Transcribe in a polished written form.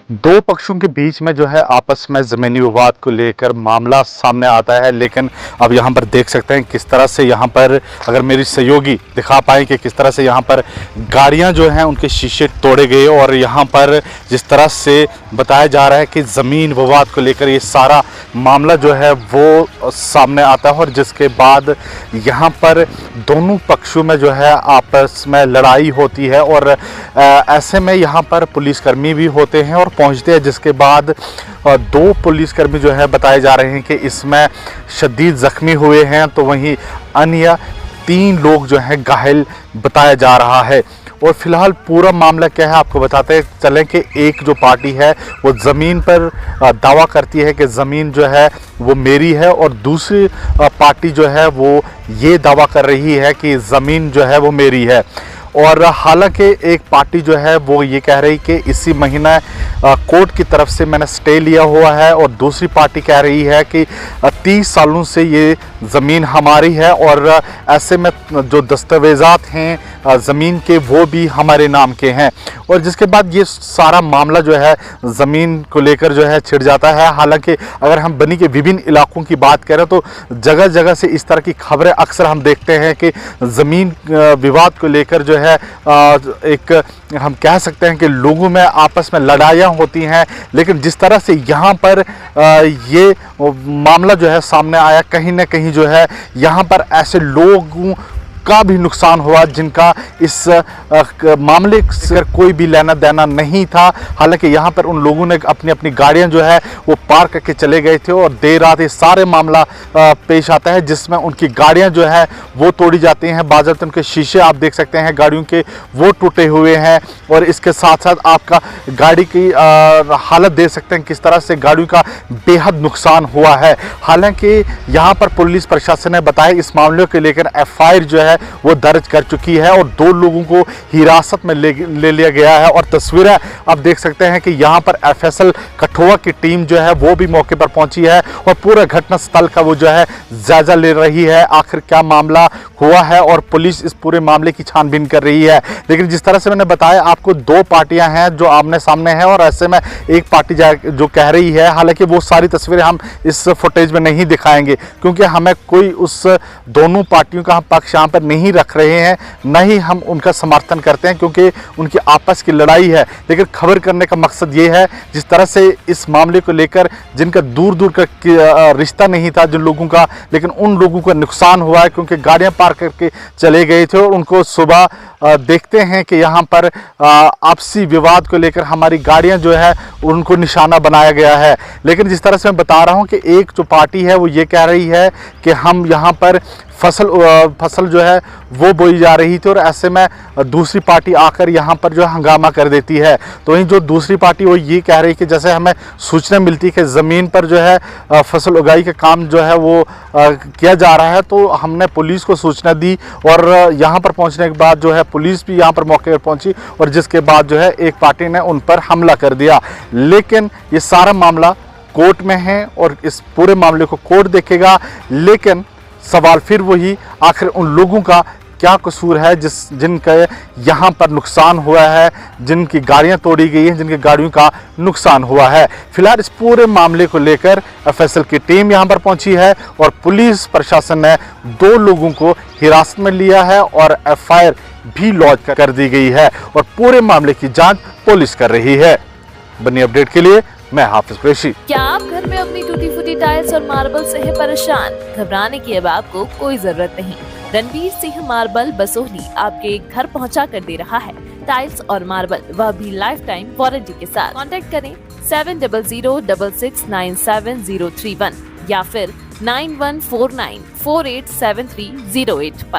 दो पक्षों के बीच में जो है आपस में ज़मीनी विवाद को लेकर मामला सामने आता है। लेकिन अब यहाँ पर देख सकते हैं किस तरह से यहाँ पर, अगर मेरी सहयोगी दिखा पाए कि किस तरह से यहाँ पर गाड़ियाँ जो हैं उनके शीशे तोड़े गए, और यहाँ पर जिस तरह से बताया जा रहा है कि ज़मीन विवाद को लेकर ये सारा मामला जो है वो सामने आता है, और जिसके बाद यहाँ पर दोनों पक्षों में जो है आपस में लड़ाई होती है। और ऐसे में यहाँ पर पुलिसकर्मी भी होते हैं और पहुँचते हैं, जिसके बाद दो पुलिसकर्मी जो है बताए जा रहे हैं कि इसमें शदीद ज़ख्मी हुए हैं, तो वहीं अन्य 3 लोग जो हैं घायल बताया जा रहा है। और फिलहाल पूरा मामला क्या है आपको बताते चलें कि एक जो पार्टी है वो ज़मीन पर दावा करती है कि ज़मीन जो है वो मेरी है, और दूसरी पार्टी जो है वो ये दावा कर रही है कि ज़मीन जो है वो मेरी है। और हालांकि एक पार्टी जो है वो ये कह रही कि इसी महीना कोर्ट की तरफ से मैंने स्टे लिया हुआ है, और दूसरी पार्टी कह रही है कि 30 सालों से ये ज़मीन हमारी है, और ऐसे में जो दस्तावेज़ात हैं ज़मीन के वो भी हमारे नाम के हैं। और जिसके बाद ये सारा मामला जो है ज़मीन को लेकर जो है छिड़ जाता है। हालांकि अगर हम बनी के विभिन्न इलाकों की बात करें तो जगह जगह से इस तरह की खबरें अक्सर हम देखते हैं कि ज़मीन विवाद को लेकर जो है एक हम कह सकते हैं कि लोगों में आपस में लड़ाइयाँ होती हैं। लेकिन जिस तरह से यहाँ पर ये मामला जो है सामने आया, कहीं ना कहीं जो है यहाँ पर ऐसे लोगों का भी नुकसान हुआ जिनका इस मामले से कोई भी लेना देना नहीं था। हालांकि यहाँ पर उन लोगों ने अपनी अपनी गाड़ियाँ जो है वो पार्क करके चले गए थे, और देर रात ये सारे मामला पेश आता है जिसमें उनकी गाड़ियाँ जो है वो तोड़ी जाती हैं। बाज़ाब्ता उनके शीशे आप देख सकते हैं गाड़ियों के वो टूटे हुए हैं, और इसके साथ साथ आपका गाड़ी की हालत देख सकते हैं किस तरह से गाड़ियों का बेहद नुकसान हुआ है। हालांकि यहाँ पर पुलिस प्रशासन ने बताया इस मामले को लेकर FIR जो है वो दर्ज कर चुकी है, और 2 लोगों को हिरासत में ले लिया गया है। और तस्वीरें आप देख सकते हैं कि यहाँ पर FSL कठुआ की टीम जो है वो भी मौके पर पहुंची है, और पूरा घटना स्थल का वो जो है जायजा ले रही है आखिर क्या मामला हुआ है, और पुलिस इस पूरे मामले की छानबीन कर रही है। लेकिन जिस तरह से मैंने बताया आपको 2 पार्टियां हैं जो आमने सामने हैं, और ऐसे में एक पार्टी जो कह रही है, हालांकि वो सारी तस्वीरें हम इस फुटेज में नहीं दिखाएंगे क्योंकि हमें कोई उस दोनों पार्टियों का हम पक्ष यहाँ पर नहीं रख रहे हैं, न ही हम उनका समर्थन करते हैं क्योंकि उनकी आपस की लड़ाई है। लेकिन खबर करने का मकसद ये है जिस तरह से इस मामले को लेकर जिनका दूर दूर का रिश्ता नहीं था जिन लोगों का, लेकिन उन लोगों का नुकसान हुआ है क्योंकि गाड़ियां पार करके चले गए थे, और उनको सुबह देखते हैं कि यहाँ पर आपसी विवाद को लेकर हमारी गाड़ियां जो है उनको निशाना बनाया गया है। लेकिन जिस तरह से मैं बता रहा हूँ कि एक जो पार्टी है वो ये कह रही है कि हम यहाँ पर फसल जो है वो बोई जा रही थी, और ऐसे में दूसरी पार्टी आकर यहाँ पर जो हंगामा कर देती है। तो वहीं जो दूसरी पार्टी वो ये कह रही कि जैसे हमें सूचना मिलती है कि ज़मीन पर जो है फसल उगाई का काम जो है वो किया जा रहा है, तो हमने पुलिस को सूचना दी, और यहाँ पर पहुँचने के बाद जो है पुलिस भी यहाँ पर मौके पर पहुँची, और जिसके बाद जो है एक पार्टी ने उन पर हमला कर दिया। लेकिन ये सारा मामला कोर्ट में है और इस पूरे मामले को कोर्ट देखेगा। लेकिन सवाल फिर वही, आखिर उन लोगों का क्या कसूर है जिनका यहाँ पर नुकसान हुआ है, जिनकी गाड़ियाँ तोड़ी गई हैं, जिनकी गाड़ियों का नुकसान हुआ है। फिलहाल इस पूरे मामले को लेकर FSL की टीम यहाँ पर पहुँची है, और पुलिस प्रशासन ने 2 लोगों को हिरासत में लिया है, और FIR भी लॉन्च कर दी गई है, और पूरे मामले की जाँच पुलिस कर रही है। बनी अपडेट के लिए मैं हाफिज कुरैशी। क्या आप घर में अपनी टूटी फूटी टाइल्स और मार्बल से है परेशान? घबराने की अब आपको कोई जरूरत नहीं। रणवीर सिंह मार्बल बसोहली आपके घर पहुंचा कर दे रहा है टाइल्स और मार्बल, वह भी लाइफ टाइम वारंटी के साथ। कांटेक्ट करें 7006697031 या फिर 9149487308 पर।